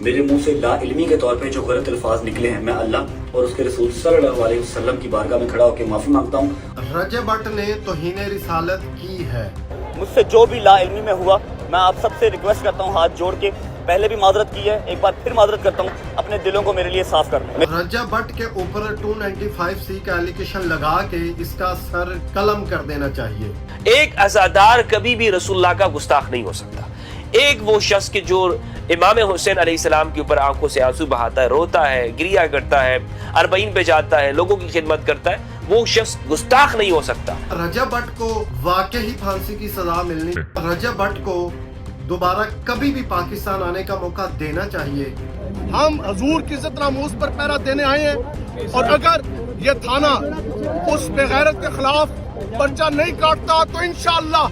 میرے منہ سے لا علمی کے طور پہ جو غلط الفاظ نکلے ہیں میں اللہ اور اس کے رسول صلی اللہ علیہ وسلم کی بارگاہ میں کھڑا ہو کے معافی مانگتا ہوں۔ رجب بٹ نے توہین رسالت کی ہے۔ مجھ سے جو بھی لا علمی میں ہوا میں آپ سب سے ریکویسٹ کرتا ہوں ہاتھ جوڑ کے، پہلے بھی معذرت کی ہے، ایک بار پھر معذرت کرتا ہوں، اپنے دلوں کو میرے لیے صاف کر لیں۔ رجب بٹ کے اوپر 295C کا ایلیگیشن لگا کے اس کا سر قلم کر دینا چاہیے۔ ایک عزادار کبھی بھی رسول اللہ کا گستاخ نہیں ہو سکتا۔ ایک وہ شخص کہ جو امام حسین علیہ السلام کے اوپر آنکھوں سے آنسو بہاتا ہے، روتا ہے، گریا کرتا ہے، اربعین پہ جاتا ہے، لوگوں کی خدمت کرتا ہے، وہ شخص گستاخ نہیں ہو سکتا۔ رجب بٹ کو واقعی پھانسی کی سزا ملنی، رجب بٹ کو دوبارہ کبھی بھی پاکستان آنے کا موقع دینا چاہیے۔ ہم حضور کی عزت ناموس پر پہرا دینے آئے ہیں، اور اگر یہ تھانہ اس بے غیرت کے خلاف پرچہ نہیں کاٹتا تو انشاءاللہ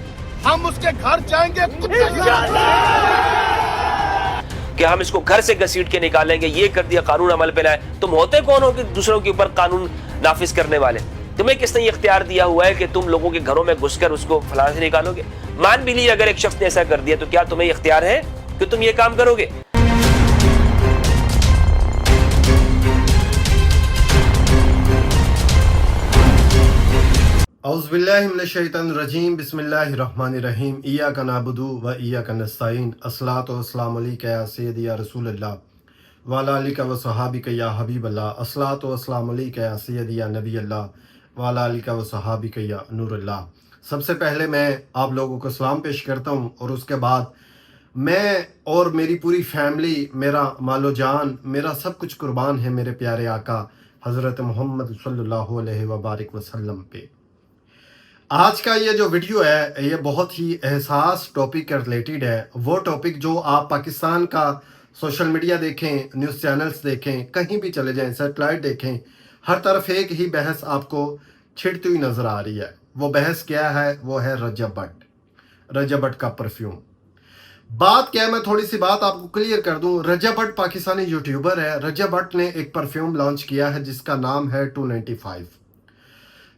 ہم اس کے گھر جائیں گے کہ ہم اس کو گھر سے گھسیٹ کے نکالیں گے، یہ کر دیا، قانون عمل پہ لائے۔ تم ہوتے کون ہو کہ دوسروں کے اوپر قانون نافذ کرنے والے؟ تمہیں کس نے یہ اختیار دیا ہوا ہے کہ تم لوگوں کے گھروں میں گھس کر اس کو فلاں سے نکالو گے؟ مان بھی لیے اگر ایک شخص نے ایسا کر دیا تو کیا تمہیں یہ اختیار ہے کہ تم یہ کام کرو گے؟ اعوذ باللہ من الشیطان الرجیم، بسم اللہ الرحمن الرحیم، ایاک نعبد و ایاک نستعین، الصلاۃ والسلام علیک یا سیدی یا رسول اللہ وعلی آلک و صحابک یا حبیب اللہ، الصلاۃ والسلام علیک یا سیدی یا نبی اللہ وعلی آلک و صحابک یا نور اللہ۔ سب سے پہلے میں آپ لوگوں کو سلام پیش کرتا ہوں، اور اس کے بعد میں اور میری پوری فیملی، میرا مال و جان، میرا سب کچھ قربان ہے میرے پیارے آقا حضرت محمد صلی اللہ علیہ وبارک وسلم پہ۔ آج کا یہ جو ویڈیو ہے یہ بہت ہی احساس ٹاپک کے ریلیٹڈ ہے، وہ ٹاپک جو آپ پاکستان کا سوشل میڈیا دیکھیں، نیوز چینلز دیکھیں، کہیں بھی چلے جائیں، سیٹلائٹ دیکھیں، ہر طرف ایک ہی بحث آپ کو چھڑتی ہوئی نظر آ رہی ہے۔ وہ بحث کیا ہے؟ وہ ہے رجب بٹ، رجب بٹ کا پرفیوم۔ بات کیا ہے، میں تھوڑی سی بات آپ کو کلیئر کر دوں۔ رجب بٹ پاکستانی یوٹیوبر ہے۔ رجب بٹ نے ایک پرفیوم لانچ کیا ہے جس کا نام ہے 295۔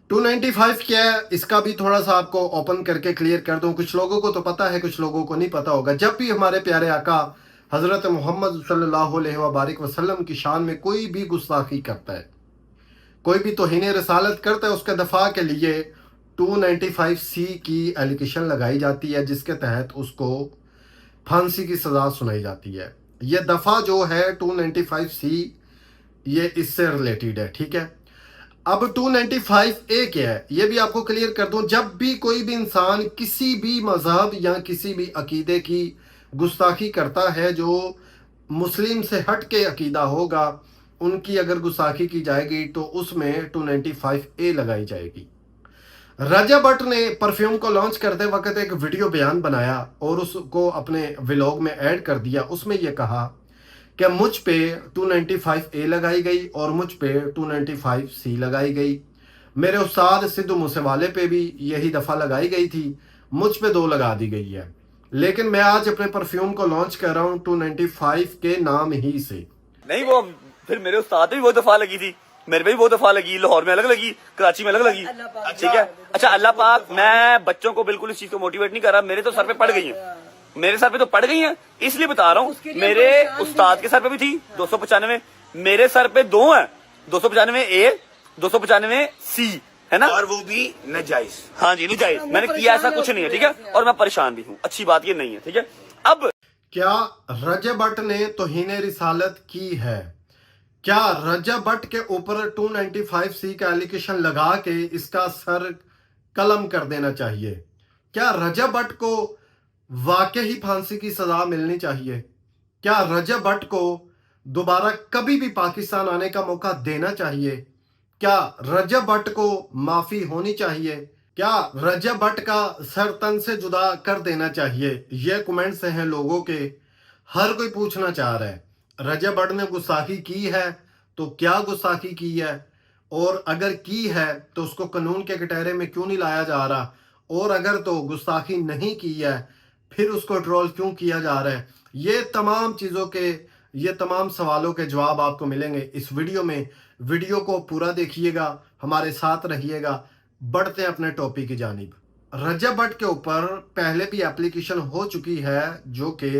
295 کیا ہے اس کا بھی تھوڑا سا آپ کو اوپن کر کے کلیئر کر دوں۔ کچھ لوگوں کو تو پتہ ہے، کچھ لوگوں کو نہیں پتہ ہوگا۔ جب بھی ہمارے پیارے آقا حضرت محمد صلی اللہ علیہ وبارک وسلم کی شان میں کوئی بھی گستاخی کرتا ہے، کوئی بھی توہین رسالت کرتا ہے، اس کے دفاع کے لیے 295C کی ایلیگیشن لگائی جاتی ہے، جس کے تحت اس کو پھانسی کی سزا سنائی جاتی ہے۔ یہ دفعہ جو ہے 295C یہ اس سے ریلیٹڈ ہے، ٹھیک ہے۔ اب 295A کیا ہے یہ بھی آپ کو کلیئر کر دوں۔ جب بھی کوئی بھی انسان کسی بھی مذہب یا کسی بھی عقیدے کی گستاخی کرتا ہے، جو مسلم سے ہٹ کے عقیدہ ہوگا، ان کی اگر گستاخی کی جائے گی تو اس میں 295A لگائی جائے گی۔ رجب بٹ نے پرفیوم کو لانچ کرتے وقت ایک ویڈیو بیان بنایا اور اس کو اپنے ولاگ میں ایڈ کر دیا۔ اس میں یہ کہا کہ مجھ پہ 295A لگائی گئی اور مجھ پہ 295C لگائی گئی۔ میرے استاد سدھو موسے والے پہ بھی یہی دفعہ لگائی گئی تھی، مجھ پہ 2 لگا دی گئی ہے، لیکن میں آج اپنے پرفیوم کو لانچ کر رہا ہوں 295 کے نام ہی سے۔ نہیں، وہ پھر میرے استاد پہ بھی وہ دفعہ لگی تھی، میرے پہ بھی وہ دفعہ لگی، لاہور میں الگ لگی، کراچی میں الگ لگی، ٹھیک ہے۔ اچھا اللہ پاک، میں بچوں کو بالکل اس چیز کو موٹیویٹ نہیں کر رہا، میرے تو سر پہ پڑ گئی ہیں، میرے سر پہ تو پڑ گئی ہیں، اس لیے بتا رہا ہوں۔ میرے استاد کے سر پہ بھی تھی 295، میرے سر پہ 2 ہیں، 295A 295C ہے نا، اور وہ بھی ناجائز۔ ہاں جی ناجائز، میں نے کیا ایسا کچھ نہیں ہے، ٹھیک ہے، اور میں پریشان بھی ہوں، اچھی بات یہ نہیں ہے، ٹھیک ہے۔ اب کیا رجب بٹ نے توہین رسالت کی ہے؟ کیا رجب بٹ کے اوپر 295C کا ایلیگیشن لگا کے اس کا سر قلم کر دینا چاہیے؟ کیا رجب بٹ کو واقعی پھانسی کی سزا ملنی چاہیے؟ کیا رجب بٹ کو دوبارہ کبھی بھی پاکستان آنے کا موقع دینا چاہیے؟ کیا رجب بٹ کو معافی ہونی چاہیے؟ کیا رجب بٹ کا سر تن سے جدا کر دینا چاہیے؟ یہ کمنٹس ہیں لوگوں کے، ہر کوئی پوچھنا چاہ رہا ہے۔ رجب بٹ نے گستاخی کی ہے تو کیا گستاخی کی ہے، اور اگر کی ہے تو اس کو قانون کے کٹہرے میں کیوں نہیں لایا جا رہا، اور اگر تو گستاخی نہیں کی ہے پھر اس کو ٹرول کیوں کیا جا رہا ہے؟ یہ تمام چیزوں کے، یہ تمام سوالوں کے جواب آپ کو ملیں گے اس ویڈیو میں۔ ویڈیو کو پورا دیکھیے گا، ہمارے ساتھ رہیے گا۔ بڑھتے ہیں اپنے ٹاپک کی جانب۔ رجب بٹ کے اوپر پہلے بھی اپلیکیشن ہو چکی ہے جو کہ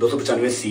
295C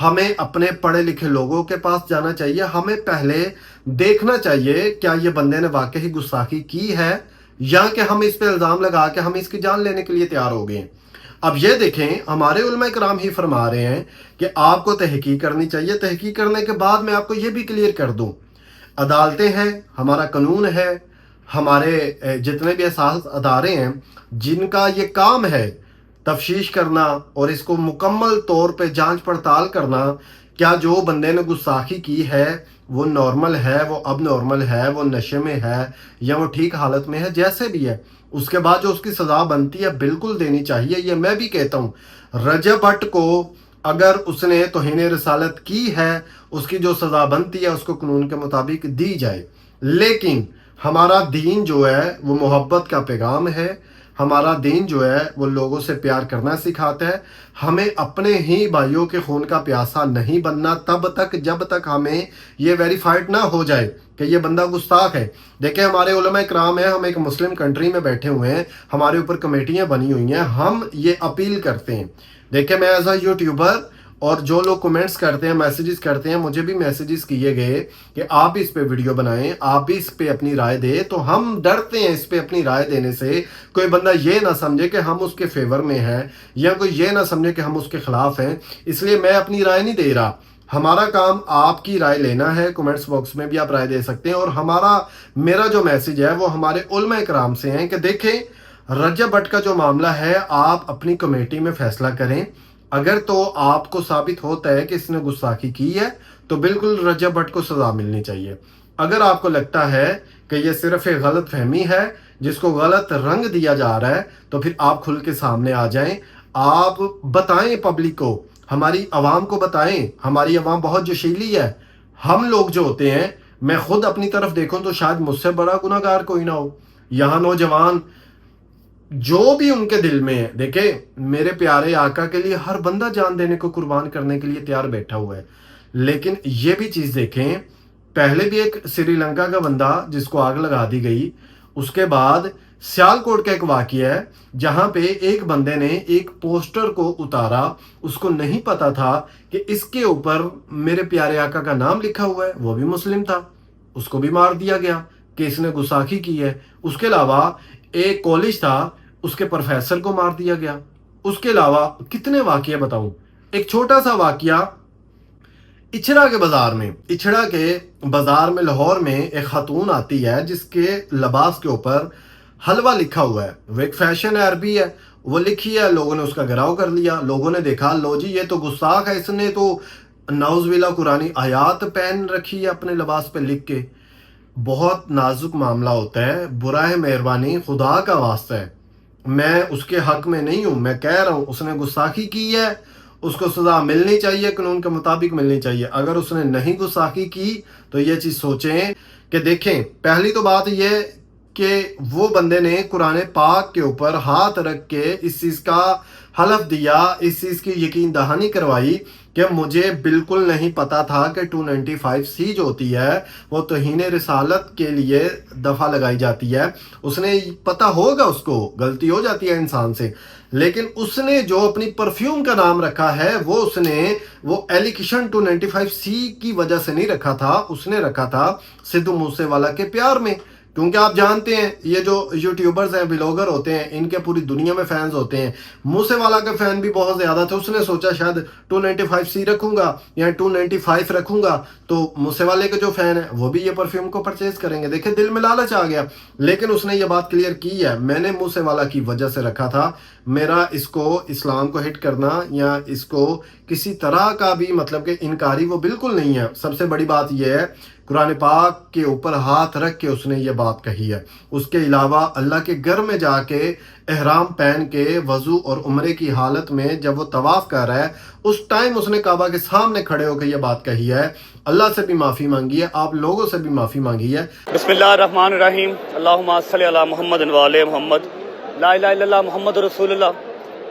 ہمیں اپنے پڑھے لکھے لوگوں کے پاس جانا چاہیے. ہمیں پہلے دیکھنا چاہیے کیا یہ بندے نے واقعی گستاخی کی ہے یا کہ ہم اس پہ الزام لگا کے ہم اس کی جان لینے کے لیے تیار ہو گئے ہیں. اب یہ دیکھیں ہمارے علماء کرام ہی فرما رہے ہیں کہ آپ کو تحقیق کرنی چاہیے. تحقیق کرنے کے بعد میں آپ کو یہ بھی کلیئر کر دوں, عدالتیں ہیں, ہمارا قانون ہے, ہمارے جتنے بھی احساس ادارے ہیں جن کا یہ کام ہے تفتیش کرنا اور اس کو مکمل طور پہ جانچ پڑتال کرنا, کیا جو بندے نے گستاخی کی ہے وہ نارمل ہے, وہ اب نارمل ہے, وہ نشے میں ہے یا وہ ٹھیک حالت میں ہے, جیسے بھی ہے اس کے بعد جو اس کی سزا بنتی ہے بالکل دینی چاہیے. یہ میں بھی کہتا ہوں رجب بھٹ کو اگر اس نے توہین رسالت کی ہے اس کی جو سزا بنتی ہے اس کو قانون کے مطابق دی جائے. لیکن ہمارا دین جو ہے وہ محبت کا پیغام ہے, ہمارا دین جو ہے وہ لوگوں سے پیار کرنا سکھاتا ہے. ہمیں اپنے ہی بھائیوں کے خون کا پیاسا نہیں بننا تب تک جب تک ہمیں یہ ویریفائڈ نہ ہو جائے کہ یہ بندہ گستاخ ہے. دیکھیں ہمارے علماء کرام ہیں, ہم ایک مسلم کنٹری میں بیٹھے ہوئے ہیں, ہمارے اوپر کمیٹیاں بنی ہوئی ہیں, ہم یہ اپیل کرتے ہیں. دیکھیں میں ایز اے یوٹیوبر اور جو لوگ کومنٹس کرتے ہیں, میسیجز کرتے ہیں, مجھے بھی میسیجز کیے گئے کہ آپ بھی اس پہ ویڈیو بنائیں, آپ بھی اس پہ اپنی رائے دیں, تو ہم ڈرتے ہیں اس پہ اپنی رائے دینے سے. کوئی بندہ یہ نہ سمجھے کہ ہم اس کے فیور میں ہیں یا کوئی یہ نہ سمجھے کہ ہم اس کے خلاف ہیں, اس لیے میں اپنی رائے نہیں دے رہا. ہمارا کام آپ کی رائے لینا ہے, کومنٹس باکس میں بھی آپ رائے دے سکتے ہیں. اور میرا جو میسیج ہے وہ ہمارے علماء کرام سے ہیں کہ دیکھیں رجب بھٹ کا جو معاملہ ہے آپ اپنی کمیٹی میں فیصلہ کریں. اگر تو آپ کو ثابت ہوتا ہے کہ اس نے گستاخی کی ہے تو بالکل رجب بھٹ کو سزا ملنی چاہیے. اگر آپ کو لگتا ہے کہ یہ صرف ایک غلط فہمی ہے جس کو غلط رنگ دیا جا رہا ہے تو پھر آپ کھل کے سامنے آ جائیں, آپ بتائیں پبلک کو, ہماری عوام کو بتائیں. ہماری عوام بہت جوشیلی ہے. ہم لوگ جو ہوتے ہیں, میں خود اپنی طرف دیکھوں تو شاید مجھ سے بڑا گناہ گار کوئی نہ ہو. یہاں نوجوان جو بھی ان کے دل میں ہے, دیکھیں میرے پیارے آقا کے لیے ہر بندہ جان دینے کو قربان کرنے کے لیے تیار بیٹھا ہوا ہے. لیکن یہ بھی چیز دیکھیں, پہلے بھی ایک سری لنکا کا بندہ جس کو آگ لگا دی گئی, اس کے بعد سیالکوٹ کا ایک واقعہ ہے جہاں پہ ایک بندے نے ایک پوسٹر کو اتارا, اس کو نہیں پتا تھا کہ اس کے اوپر میرے پیارے آقا کا نام لکھا ہوا ہے, وہ بھی مسلم تھا, اس کو بھی مار دیا گیا کہ اس نے گستاخی کی ہے. اس کے علاوہ ایک کالج تھا, اس کے پروفیسر کو مار دیا گیا. اس کے علاوہ کتنے واقعے بتاؤں. ایک چھوٹا سا واقعہ اچھڑا کے بازار میں, اچھڑا کے بازار میں لاہور میں ایک خاتون آتی ہے جس کے لباس کے اوپر حلوہ لکھا ہوا ہے. وہ ایک فیشن ہے, عربی ہے, وہ لکھی ہے. لوگوں نے اس کا گھراؤ کر لیا. لوگوں نے دیکھا لو جی یہ تو گستاخ ہے, اس نے تو نعوذ باللہ قرآنی آیات پہن رکھی ہے اپنے لباس پہ لکھ کے. بہت نازک معاملہ ہوتا ہے, برا ہے مہربانی, خدا کا واسطہ ہے, میں اس کے حق میں نہیں ہوں. میں کہہ رہا ہوں اس نے گستاخی کی ہے, اس کو سزا ملنی چاہیے, قانون کے مطابق ملنی چاہیے. اگر اس نے نہیں گستاخی کی تو یہ چیز سوچیں کہ دیکھیں پہلی تو بات یہ کہ وہ بندے نے قرآن پاک کے اوپر ہاتھ رکھ کے اس چیز کا حلف دیا, اس چیز کی یقین دہانی کروائی کہ مجھے بالکل نہیں پتا تھا کہ 295C جو ہوتی ہے وہ توہین رسالت کے لیے دفعہ لگائی جاتی ہے. اس نے پتا ہوگا, اس کو غلطی ہو جاتی ہے انسان سے, لیکن اس نے جو اپنی پرفیوم کا نام رکھا ہے وہ اس نے وہ ایلیگیشن 295C کی وجہ سے نہیں رکھا تھا, اس نے رکھا تھا سدھو موسے والا کے پیار میں. کیونکہ آپ جانتے ہیں یہ جو یوٹیوبرز ہیں, بلاگر ہوتے ہیں, ان کے پوری دنیا میں فینز ہوتے ہیں. موسے والا کے فین بھی بہت زیادہ تھے. اس نے سوچا شاید 295C رکھوں گا یا 295 رکھوں گا تو موسے والے کے جو فین ہیں وہ بھی یہ پرفیوم کو پرچیز کریں گے. دیکھیں دل میں لالچ آ گیا. لیکن اس نے یہ بات کلیئر کی ہے, میں نے موسے والا کی وجہ سے رکھا تھا. میرا اس کو اسلام کو ہٹ کرنا یا اس کو کسی طرح کا بھی مطلب کہ انکاری وہ بالکل نہیں ہے. سب سے بڑی بات یہ ہے قرآن پاک کے اوپر ہاتھ رکھ کے اس نے یہ بات کہی ہے. اس کے علاوہ اللہ کے گھر میں جا کے احرام پہن کے وضو اور عمرے کی حالت میں جب وہ طواف کر رہا ہے اس ٹائم اس نے کعبہ کے سامنے کھڑے ہو کے یہ بات کہی ہے. اللہ سے بھی معافی مانگی ہے, آپ لوگوں سے بھی معافی مانگی ہے. بسم اللہ الرحمن الرحیم. اللہم صلی علی محمد و علی محمد. لا الہ الا اللہ محمد رسول اللہ.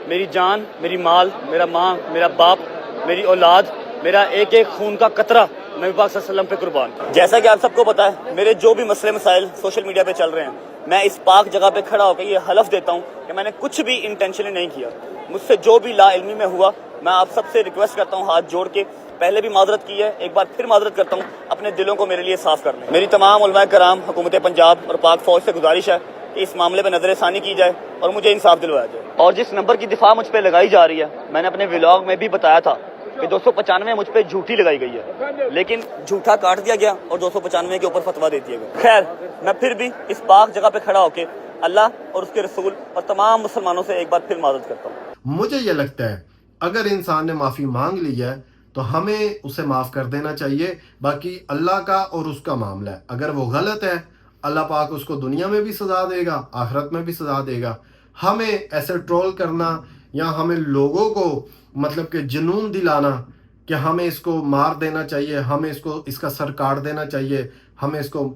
میری جان, میری مال, میرا ماں, میرا باپ, میری اولاد, میرا ایک ایک خون کا قطرہ نبی پاک صلی اللہ علیہ وسلم پہ قربان. جیسا کہ آپ سب کو پتا ہے میرے جو بھی مسئلے مسائل سوشل میڈیا پہ چل رہے ہیں, میں اس پاک جگہ پہ کھڑا ہو کے یہ حلف دیتا ہوں کہ میں نے کچھ بھی انٹینشنلی نہیں کیا. مجھ سے جو بھی لا علمی میں ہوا میں آپ سب سے ریکویسٹ کرتا ہوں ہاتھ جوڑ کے، پہلے بھی معذرت کی ہے، ایک بار پھر معذرت کرتا ہوں، اپنے دلوں کو میرے لیے صاف کر لیں۔ میری تمام علماء کرام، حکومت پنجاب اور پاک فوج سے گزارش ہے کہ اس معاملے پہ نظر ثانی کی جائے اور مجھے انصاف دلوایا جائے۔ اور جس نمبر کی دفاع مجھ پہ لگائی جا رہی ہے، میں نے اپنے ولاگ میں بھی بتایا تھا کہ 295 مجھ پہ جھوٹی لگائی گئی ہے، لیکن جھوٹا کاٹ دیا گیا اور 295 کے اوپر فتویٰ دے دیا گیا۔ خیر، میں پھر بھی اس پاک جگہ پہ کھڑا ہو کے اللہ اور اس کے رسول اور تمام مسلمانوں سے ایک بار پھر معذرت کرتا ہوں۔ مجھے یہ لگتا ہے اگر انسان نے معافی مانگ لی ہے تو ہمیں اسے معاف کر دینا چاہیے، باقی اللہ کا اور اس کا معاملہ ہے۔ اگر وہ غلط ہے، اللہ پاک اس کو دنیا میں بھی سزا دے گا، آخرت میں بھی سزا دے گا۔ ہمیں ایسے ٹرول کرنا یا ہمیں لوگوں کو مطلب کہ جنون دلانا کہ ہمیں اس کو مار دینا چاہیے، ہمیں اس کا سر کاٹ دینا چاہیے، ہمیں اس کو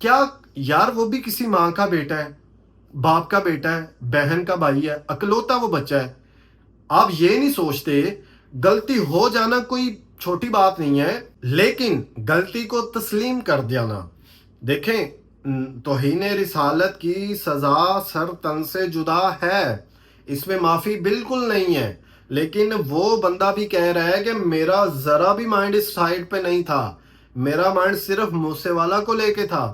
کیا یار، وہ بھی کسی ماں کا بیٹا ہے، باپ کا بیٹا ہے، بہن کا بھائی ہے، اکلوتا وہ بچہ ہے۔ آپ یہ نہیں سوچتے غلطی ہو جانا کوئی چھوٹی بات نہیں ہے، لیکن غلطی کو تسلیم کر دینا۔ دیکھیں، توہین رسالت کی سزا سر تن سے جدا ہے، اس میں معافی بالکل نہیں ہے۔ لیکن وہ بندہ بھی کہہ رہا ہے کہ میرا ذرا بھی مائنڈ اس سائڈ پہ نہیں تھا، میرا مائنڈ صرف موسیٰ والا کو لے کے تھا،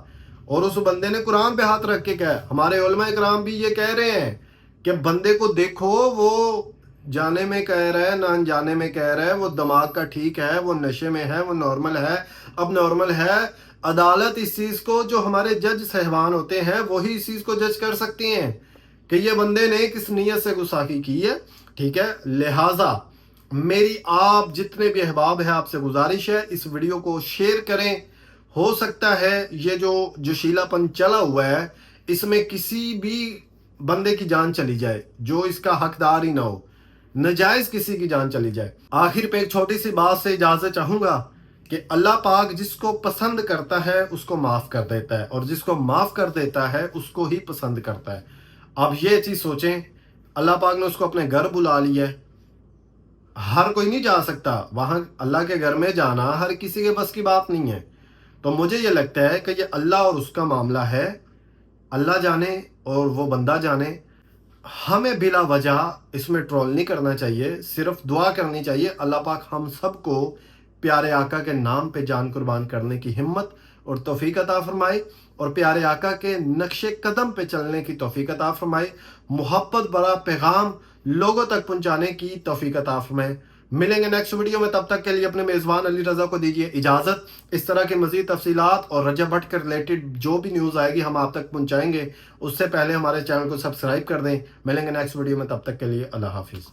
اور اس بندے نے قرآن پہ ہاتھ رکھ کے کہا۔ ہمارے علماء کرام بھی یہ کہہ رہے ہیں کہ بندے کو دیکھو، وہ جانے میں کہہ رہا ہے، نہ انجانے میں کہہ رہا ہے، وہ دماغ کا ٹھیک ہے، وہ نشے میں ہے، وہ نارمل ہے۔ اب نارمل ہے، عدالت اس چیز کو، جو ہمارے جج صاحبان ہوتے ہیں وہی اس چیز کو جج کر سکتی ہیں کہ یہ بندے نے کس نیت سے گستاخی کی ہے، ٹھیک ہے۔ لہٰذا میری آپ جتنے بھی احباب ہیں آپ سے گزارش ہے، اس ویڈیو کو شیئر کریں۔ ہو سکتا ہے یہ جو جوشیلا پن چلا ہوا ہے، اس میں کسی بھی بندے کی جان چلی جائے جو اس کا حقدار ہی نہ ہو، نجائز کسی کی جان چلی جائے۔ آخر پہ ایک چھوٹی سی بات سے اجازت چاہوں گا کہ اللہ پاک جس کو پسند کرتا ہے اس کو معاف کر دیتا ہے، اور جس کو معاف کر دیتا ہے اس کو ہی پسند کرتا ہے۔ اب یہ چیز سوچیں، اللہ پاک نے اس کو اپنے گھر بلا لیا ہے۔ ہر کوئی نہیں جا سکتا وہاں، اللہ کے گھر میں جانا ہر کسی کے بس کی بات نہیں ہے۔ تو مجھے یہ لگتا ہے کہ یہ اللہ اور اس کا معاملہ ہے، اللہ جانے اور وہ بندہ جانے۔ ہمیں بلا وجہ اس میں ٹرول نہیں کرنا چاہیے، صرف دعا کرنی چاہیے اللہ پاک ہم سب کو پیارے آقا کے نام پہ جان قربان کرنے کی ہمت اور توفیق عطا فرمائے، اور پیارے آقا کے نقش قدم پہ چلنے کی توفیق عطا فرمائے، محبت بڑا پیغام لوگوں تک پہنچانے کی توفیق عطا فرمائے۔ ملیں گے نیکسٹ ویڈیو میں، تب تک کے لیے اپنے میزبان علی رضا کو دیجیے اجازت۔ اس طرح کی مزید تفصیلات اور رجب بھٹ کے ریلیٹڈ جو بھی نیوز آئے گی ہم آپ تک پہنچائیں گے، اس سے پہلے ہمارے چینل کو سبسکرائب کر دیں۔ ملیں گے نیکسٹ ویڈیو میں، تب تک کے لیے اللہ حافظ۔